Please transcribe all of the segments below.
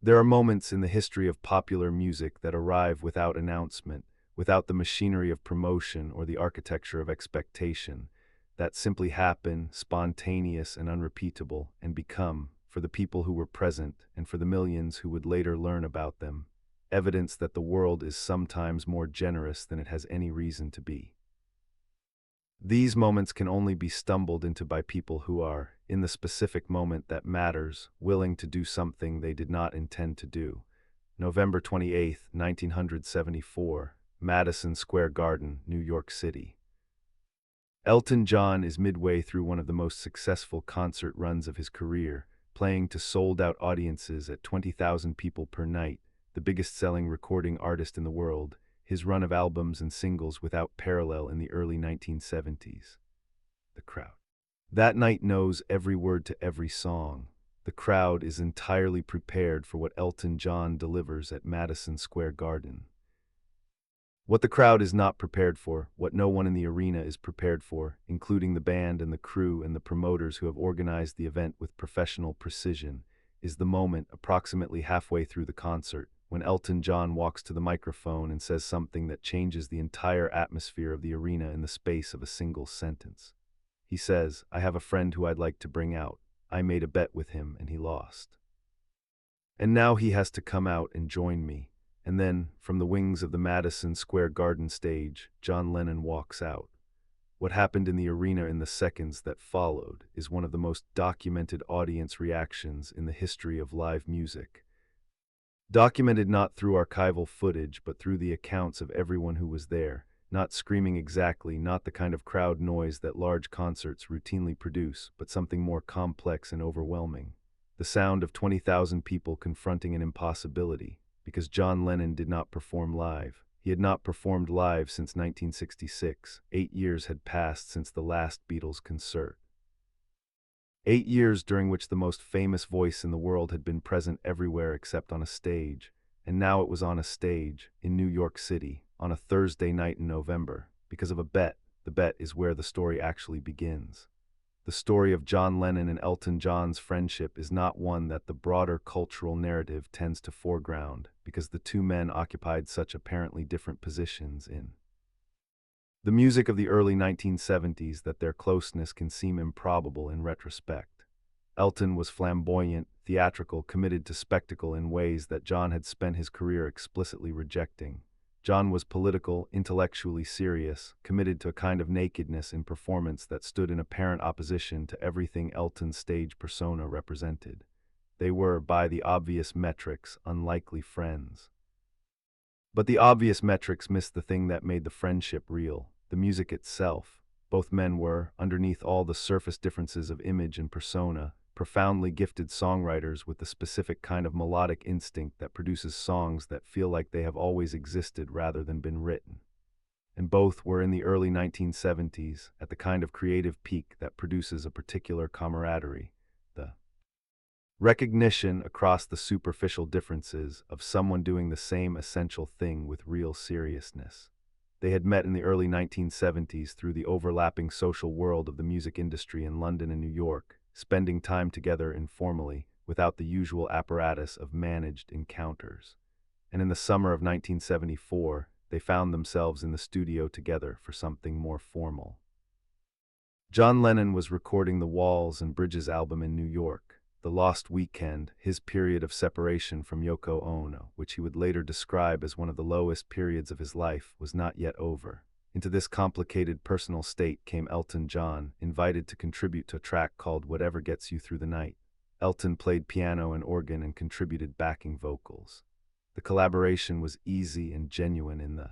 There are moments in the history of popular music that arrive without announcement, without the machinery of promotion or the architecture of expectation, that simply happen, spontaneous and unrepeatable, and become, for the people who were present and for the millions who would later learn about them, evidence that the world is sometimes more generous than it has any reason to be. These moments can only be stumbled into by people who are, in the specific moment that matters, willing to do something they did not intend to do. November 28, 1974, Madison Square Garden, New York City. Elton John is midway through one of the most successful concert runs of his career, playing to sold-out audiences at 20,000 people per night, the biggest-selling recording artist in the world, his run of albums and singles without parallel in the early 1970s. The crowd. That night knows every word to every song. The crowd is entirely prepared for what Elton John delivers at Madison Square Garden. What the crowd is not prepared for, what no one in the arena is prepared for, including the band and the crew and the promoters who have organized the event with professional precision, is the moment approximately halfway through the concert, when Elton John walks to the microphone and says something that changes the entire atmosphere of the arena in the space of a single sentence. He says, "I have a friend who I'd like to bring out. I made a bet with him and he lost. And now he has to come out and join me." And then, from the wings of the Madison Square Garden stage, John Lennon walks out. What happened in the arena in the seconds that followed is one of the most documented audience reactions in the history of live music. Documented not through archival footage, but through the accounts of everyone who was there, not screaming exactly, not the kind of crowd noise that large concerts routinely produce, but something more complex and overwhelming. The sound of 20,000 people confronting an impossibility, because John Lennon did not perform live. He had not performed live since 1966. 8 years had passed since the last Beatles concert. 8 years during which the most famous voice in the world had been present everywhere except on a stage, and now it was on a stage, in New York City, on a Thursday night in November, because of a bet. The bet is where the story actually begins. The story of John Lennon and Elton John's friendship is not one that the broader cultural narrative tends to foreground, because the two men occupied such apparently different positions in the music of the early 1970s that their closeness can seem improbable in retrospect. Elton was flamboyant, theatrical, committed to spectacle in ways that John had spent his career explicitly rejecting. John was political, intellectually serious, committed to a kind of nakedness in performance that stood in apparent opposition to everything Elton's stage persona represented. They were, by the obvious metrics, unlikely friends. But the obvious metrics missed the thing that made the friendship real, the music itself. Both men were, underneath all the surface differences of image and persona, profoundly gifted songwriters with the specific kind of melodic instinct that produces songs that feel like they have always existed rather than been written. And both were in the early 1970s, at the kind of creative peak that produces a particular camaraderie, the recognition across the superficial differences of someone doing the same essential thing with real seriousness. They had met in the early 1970s through the overlapping social world of the music industry in London and New York, spending time together informally, without the usual apparatus of managed encounters. And in the summer of 1974, they found themselves in the studio together for something more formal. John Lennon was recording the Walls and Bridges album in New York. The Lost Weekend, his period of separation from Yoko Ono, which he would later describe as one of the lowest periods of his life, was not yet over. Into this complicated personal state came Elton John, invited to contribute to a track called Whatever Gets You Through the Night. Elton played piano and organ and contributed backing vocals. The collaboration was easy and genuine in the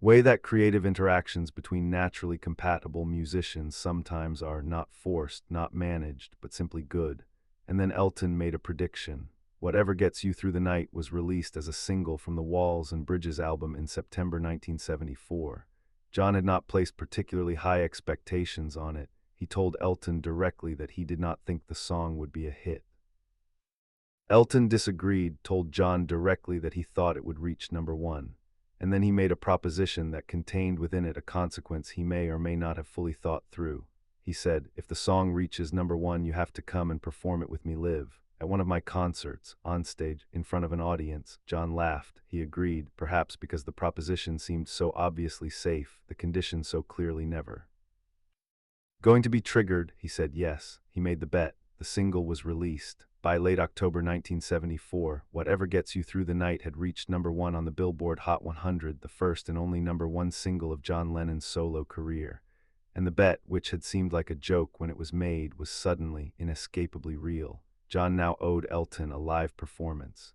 way that creative interactions between naturally compatible musicians sometimes are, not forced, not managed, but simply good. And then Elton made a prediction. Whatever Gets You Through the Night was released as a single from the Walls and Bridges album in September 1974. John had not placed particularly high expectations on it. He told Elton directly that he did not think the song would be a hit. Elton disagreed, told John directly that he thought it would reach #1. And then he made a proposition that contained within it a consequence he may or may not have fully thought through. He said, "If the song reaches #1, you have to come and perform it with me live." At one of my concerts, on stage, in front of an audience, John laughed. He agreed, perhaps because the proposition seemed so obviously safe, the condition so clearly never. Going to be triggered, he said yes. He made the bet. The single was released. By late October 1974, Whatever Gets You Through the Night had reached #1 on the Billboard Hot 100, the first and only #1 single of John Lennon's solo career. And the bet, which had seemed like a joke when it was made, was suddenly, inescapably real. John now owed Elton a live performance.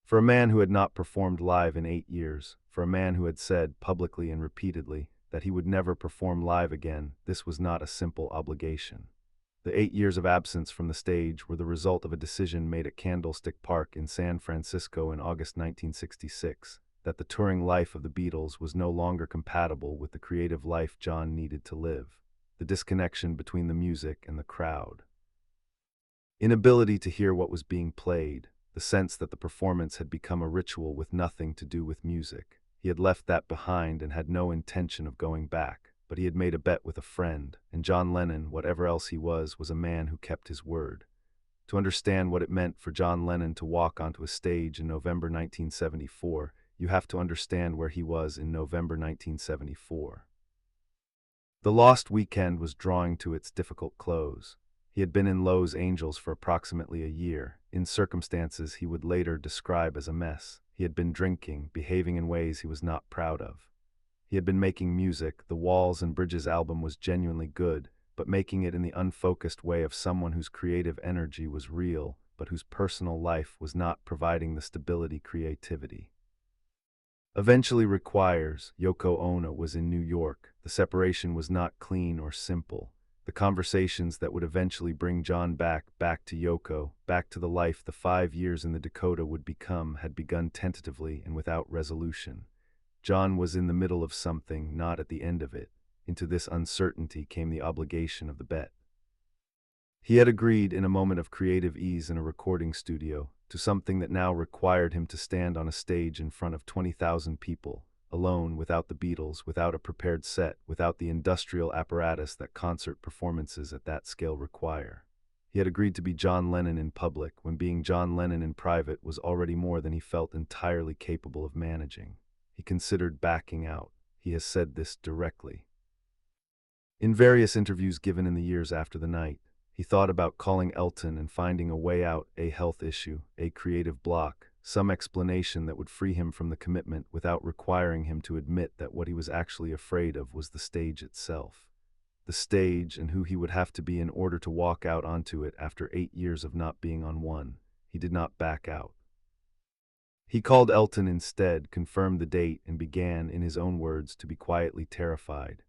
For a man who had not performed live in 8 years, for a man who had said, publicly and repeatedly, that he would never perform live again, this was not a simple obligation. The 8 years of absence from the stage were the result of a decision made at Candlestick Park in San Francisco in August 1966, that the touring life of the Beatles was no longer compatible with the creative life John needed to live. The disconnection between the music and the crowd. Inability to hear what was being played, the sense that the performance had become a ritual with nothing to do with music. He had left that behind and had no intention of going back, but he had made a bet with a friend, and John Lennon, whatever else he was a man who kept his word. To understand what it meant for John Lennon to walk onto a stage in November 1974, you have to understand where he was in November 1974. The Lost Weekend was drawing to its difficult close. He had been in Los Angeles for approximately a year, in circumstances he would later describe as a mess. He had been drinking, behaving in ways he was not proud of. He had been making music. The Walls and Bridges album was genuinely good, but making it in the unfocused way of someone whose creative energy was real, but whose personal life was not providing the stability creativity eventually requires. Yoko Ono was in New York. The separation was not clean or simple. The conversations that would eventually bring John back to Yoko, back to the life the 5 years in the Dakota would become, had begun tentatively and without resolution. John was in the middle of something, not at the end of it. Into this uncertainty came the obligation of the bet. He had agreed, in a moment of creative ease in a recording studio, to something that now required him to stand on a stage in front of 20,000 people, alone, without the Beatles, without a prepared set, without the industrial apparatus that concert performances at that scale require. He had agreed to be John Lennon in public, when being John Lennon in private was already more than he felt entirely capable of managing. He considered backing out. He has said this directly. In various interviews given in the years after the night, he thought about calling Elton and finding a way out, a health issue, a creative block, some explanation that would free him from the commitment without requiring him to admit that what he was actually afraid of was the stage itself. The stage and who he would have to be in order to walk out onto it after 8 years of not being on one. He did not back out. He called Elton instead, confirmed the date, and began, in his own words, to be quietly terrified.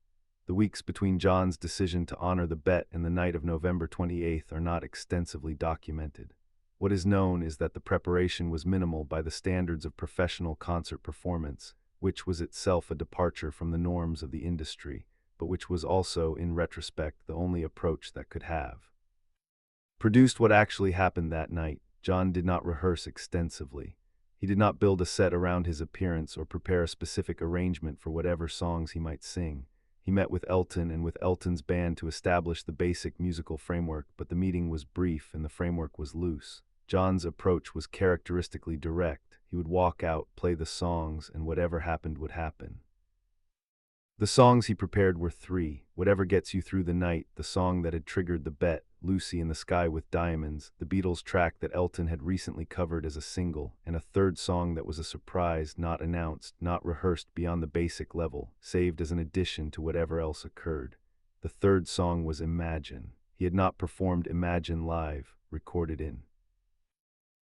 The weeks between John's decision to honor the bet and the night of November 28th are not extensively documented. What is known is that the preparation was minimal by the standards of professional concert performance, which was itself a departure from the norms of the industry, but which was also, in retrospect, the only approach that could have produced what actually happened that night. John did not rehearse extensively. He did not build a set around his appearance or prepare a specific arrangement for whatever songs he might sing. He met with Elton and with Elton's band to establish the basic musical framework, but the meeting was brief and the framework was loose. John's approach was characteristically direct. He would walk out, play the songs, and whatever happened would happen. The songs he prepared were 3. Whatever Gets You Through the Night, the song that had triggered the bet, Lucy in the Sky with Diamonds, the Beatles track that Elton had recently covered as a single, and a third song that was a surprise, not announced, not rehearsed beyond the basic level, saved as an addition to whatever else occurred. The third song was Imagine. He had not performed Imagine live, recorded in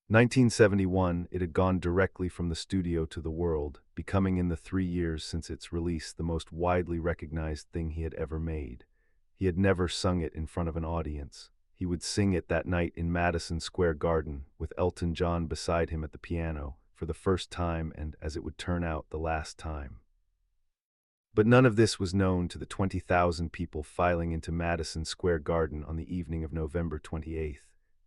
1971, it had gone directly from the studio to the world, becoming in the 3 years since its release the most widely recognized thing he had ever made. He had never sung it in front of an audience. He would sing it that night in Madison Square Garden, with Elton John beside him at the piano, for the first time and, as it would turn out, the last time. But none of this was known to the 20,000 people filing into Madison Square Garden on the evening of November 28th.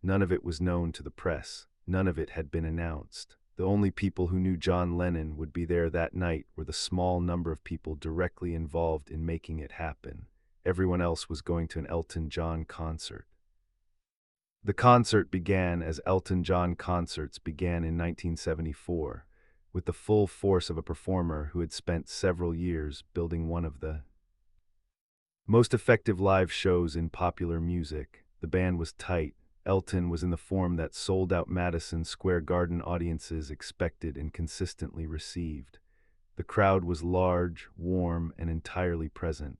None of it was known to the press. None of it had been announced. The only people who knew John Lennon would be there that night were the small number of people directly involved in making it happen. Everyone else was going to an Elton John concert. The concert began as Elton John concerts began in 1974, with the full force of a performer who had spent several years building one of the most effective live shows in popular music. The band was tight. Elton was in the form that sold-out Madison Square Garden audiences expected and consistently received. The crowd was large, warm, and entirely present.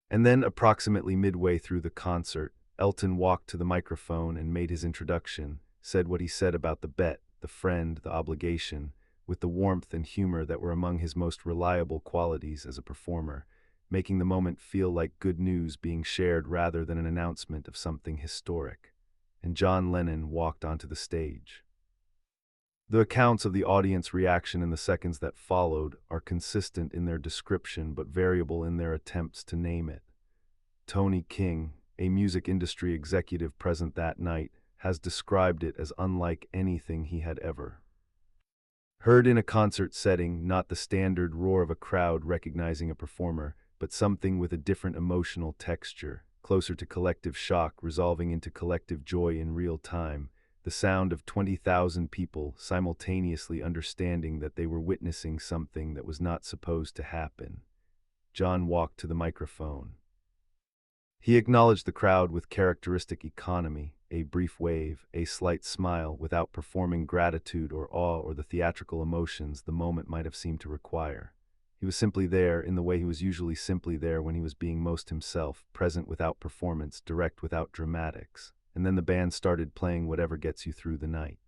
And then, approximately midway through the concert, Elton walked to the microphone and made his introduction, said what he said about the bet, the friend, the obligation, with the warmth and humor that were among his most reliable qualities as a performer, making the moment feel like good news being shared rather than an announcement of something historic. And John Lennon walked onto the stage. The accounts of the audience reaction in the seconds that followed are consistent in their description but variable in their attempts to name it. Tony King, a music industry executive present that night, has described it as unlike anything he had ever heard in a concert setting, not the standard roar of a crowd recognizing a performer, but something with a different emotional texture, closer to collective shock resolving into collective joy in real time, the sound of 20,000 people simultaneously understanding that they were witnessing something that was not supposed to happen. John walked to the microphone. He acknowledged the crowd with characteristic economy, a brief wave, a slight smile, without performing gratitude or awe or the theatrical emotions the moment might have seemed to require. He was simply there in the way he was usually simply there when he was being most himself, present without performance, direct without dramatics. And then the band started playing Whatever Gets You Through the Night.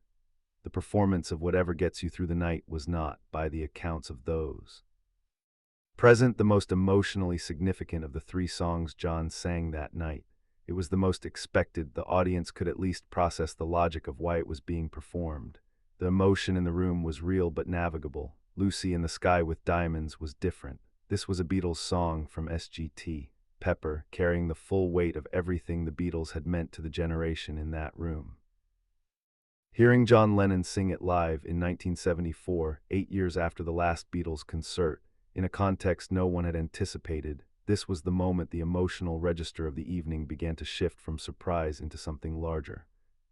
The performance of Whatever Gets You Through the Night was not, by the accounts of those present, the most emotionally significant of the three songs John sang that night. It was the most expected. The audience could at least process the logic of why it was being performed. The emotion in the room was real but navigable. Lucy in the Sky with Diamonds was different. This was a Beatles song from SGT. Pepper, carrying the full weight of everything the Beatles had meant to the generation in that room. Hearing John Lennon sing it live in 1974, 8 years after the last Beatles concert, in a context no one had anticipated, this was the moment the emotional register of the evening began to shift from surprise into something larger.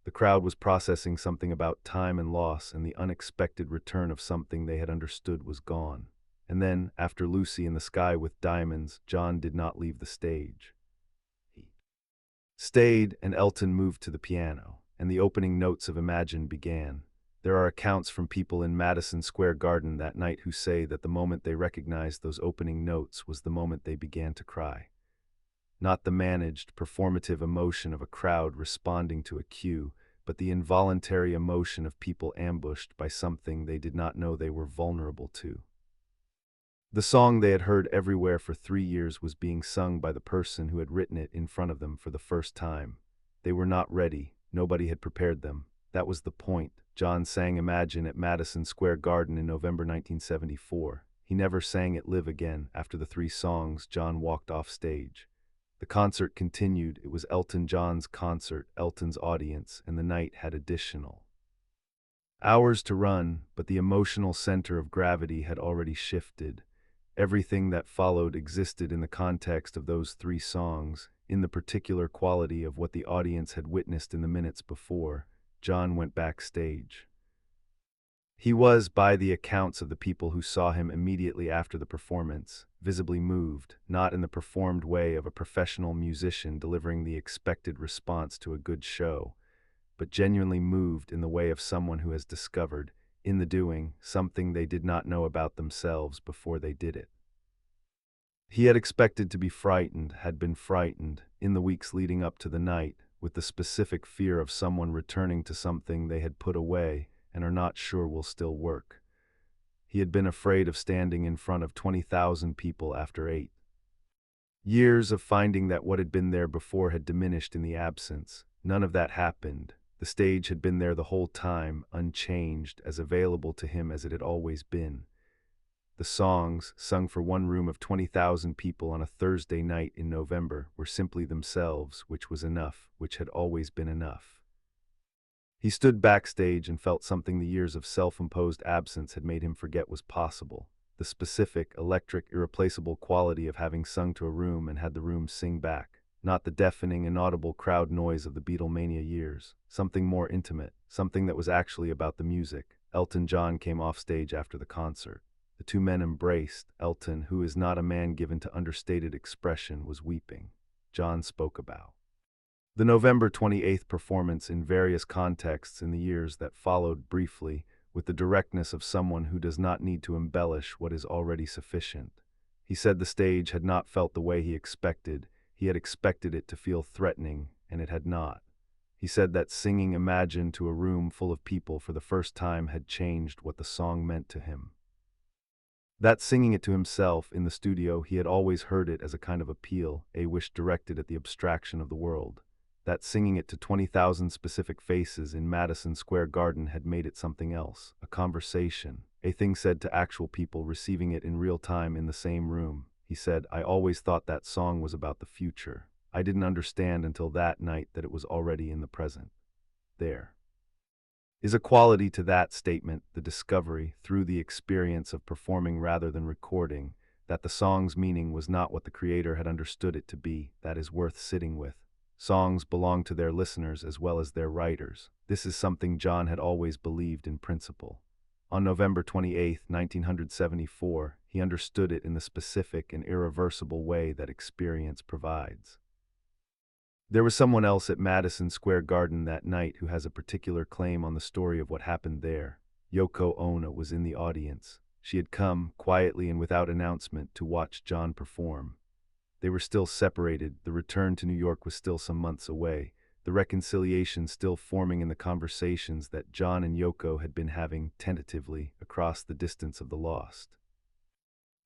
The crowd was processing something about time and loss and the unexpected return of something they had understood was gone. And then, after Lucy in the Sky with Diamonds, John did not leave the stage. He stayed, and Elton moved to the piano, and the opening notes of Imagine began. There are accounts from people in Madison Square Garden that night who say that the moment they recognized those opening notes was the moment they began to cry. Not the managed, performative emotion of a crowd responding to a cue, but the involuntary emotion of people ambushed by something they did not know they were vulnerable to. The song they had heard everywhere for 3 years was being sung by the person who had written it in front of them for the first time. They were not ready. Nobody had prepared them. That was the point. John sang Imagine at Madison Square Garden in November 1974. He never sang it live again. After the 3 songs, John walked off stage. The concert continued. It was Elton John's concert, Elton's audience, and the night had additional hours to run, but the emotional center of gravity had already shifted. Everything that followed existed in the context of those 3 songs, in the particular quality of what the audience had witnessed in the minutes before. John went backstage. He was, by the accounts of the people who saw him immediately after the performance, visibly moved, not in the performed way of a professional musician delivering the expected response to a good show, but genuinely moved in the way of someone who has discovered, in the doing, something they did not know about themselves before they did it. He had expected to be frightened, had been frightened, in the weeks leading up to the night, with the specific fear of someone returning to something they had put away and are not sure will still work. He had been afraid of standing in front of 20,000 people after 8 years of finding that what had been there before had diminished in the absence. None of that happened. The stage had been there the whole time, unchanged, as available to him as it had always been. The songs, sung for one room of 20,000 people on a Thursday night in November, were simply themselves, which was enough, which had always been enough. He stood backstage and felt something the years of self-imposed absence had made him forget was possible. The specific, electric, irreplaceable quality of having sung to a room and had the room sing back. not the deafening, inaudible crowd noise of the Beatlemania years. Something more intimate, something that was actually about the music. Elton John came off stage after the concert. The two men embraced. Elton, who is not a man given to understated expression, was weeping. John spoke about the November 28th performance in various contexts in the years that followed, briefly, with the directness of someone who does not need to embellish what is already sufficient. He said the stage had not felt the way he expected. He had expected it to feel threatening, and it had not. He said that singing Imagine to a room full of people for the first time had changed what the song meant to him. That singing it to himself in the studio, he had always heard it as a kind of appeal, a wish directed at the abstraction of the world. That singing it to 20,000 specific faces in Madison Square Garden had made it something else, a conversation, a thing said to actual people receiving it in real time in the same room. He said, "I always thought that song was about the future. I didn't understand until that night that it was already in the present." There is a quality to that statement, the discovery, through the experience of performing rather than recording, that the song's meaning was not what the creator had understood it to be, that is worth sitting with. Songs belong to their listeners as well as their writers. This is something John had always believed in principle. On November 28, 1974, he understood it in the specific and irreversible way that experience provides. There was someone else at Madison Square Garden that night who has a particular claim on the story of what happened there. Yoko Ono was in the audience. She had come, quietly and without announcement, to watch John perform. They were still separated, the return to New York was still some months away, the reconciliation still forming in the conversations that John and Yoko had been having, tentatively, across the distance of the lost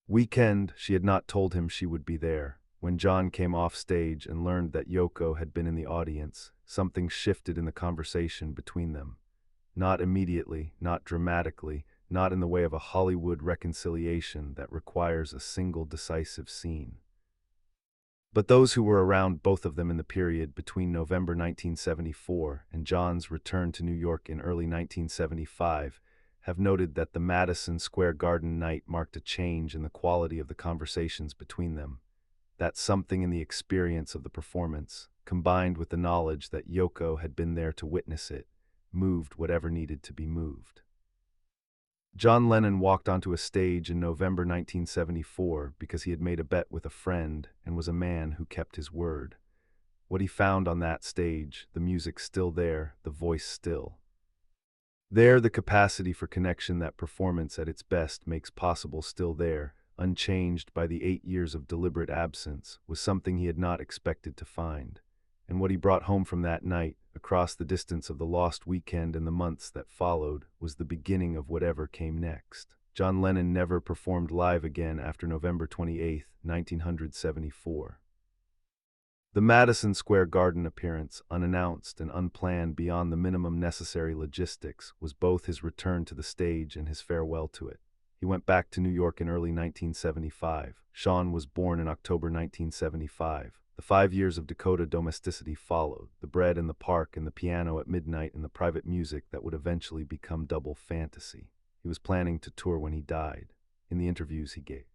weekend. She had not told him she would be there. When John came off stage and learned that Yoko had been in the audience, something shifted in the conversation between them. Not immediately, not dramatically, not in the way of a Hollywood reconciliation that requires a single decisive scene. But those who were around both of them in the period between November 1974 and John's return to New York in early 1975 have noted that the Madison Square Garden night marked a change in the quality of the conversations between them. That something in the experience of the performance, combined with the knowledge that Yoko had been there to witness it, moved whatever needed to be moved. John Lennon walked onto a stage in November 1974 because he had made a bet with a friend and was a man who kept his word. What he found on that stage, the music still there, the voice still there, the capacity for connection that performance at its best makes possible still there, unchanged by the 8 years of deliberate absence, was something he had not expected to find. And what he brought home from that night, across the distance of the lost weekend and the months that followed, was the beginning of whatever came next. John Lennon never performed live again after November 28, 1974. The Madison Square Garden appearance, unannounced and unplanned beyond the minimum necessary logistics, was both his return to the stage and his farewell to it. He went back to New York in early 1975. Sean was born in October 1975. The 5 years of Dakota domesticity followed, the bread and the park and the piano at midnight and the private music that would eventually become Double Fantasy. He was planning to tour when he died, in the interviews he gave.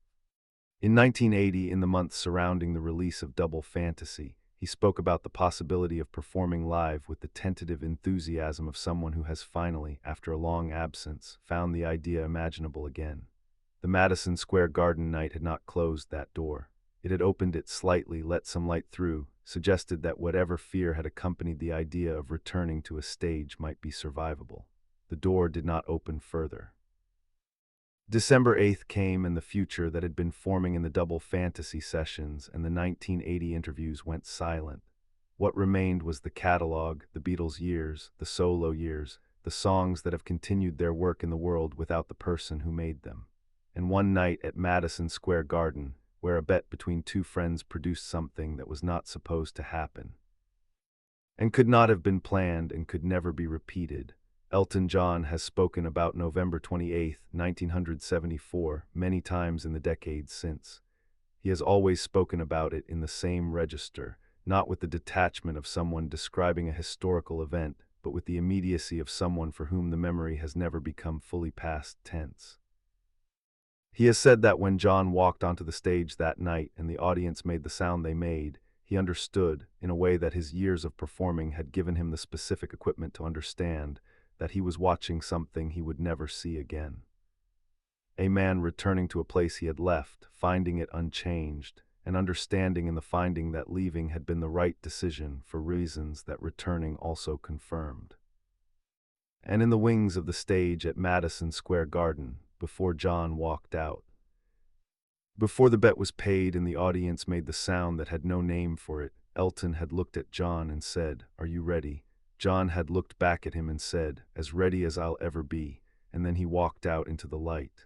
In 1980, in the months surrounding the release of Double Fantasy, he spoke about the possibility of performing live with the tentative enthusiasm of someone who has finally, after a long absence, found the idea imaginable again. The Madison Square Garden night had not closed that door. It had opened it slightly, let some light through, suggested that whatever fear had accompanied the idea of returning to a stage might be survivable. The door did not open further. December 8th came, and the future that had been forming in the Double Fantasy sessions and the 1980 interviews went silent. What remained was the catalog, the Beatles' years, the solo years, the songs that have continued their work in the world without the person who made them. And one night at Madison Square Garden, where a bet between two friends produced something that was not supposed to happen, and could not have been planned and could never be repeated. Elton John has spoken about November 28, 1974, many times in the decades since. He has always spoken about it in the same register, not with the detachment of someone describing a historical event, but with the immediacy of someone for whom the memory has never become fully past tense. He has said that when John walked onto the stage that night and the audience made the sound they made, He understood, in a way that his years of performing had given him the specific equipment to understand, that he was watching something he would never see again. A man returning to a place he had left, finding it unchanged, and understanding in the finding that leaving had been the right decision for reasons that returning also confirmed. And in the wings of the stage at Madison Square Garden, before John walked out, before the bet was paid and the audience made the sound that had no name for it, Elton had looked at John and said, "Are you ready?" John had looked back at him and said, "As ready as I'll ever be," and then he walked out into the light.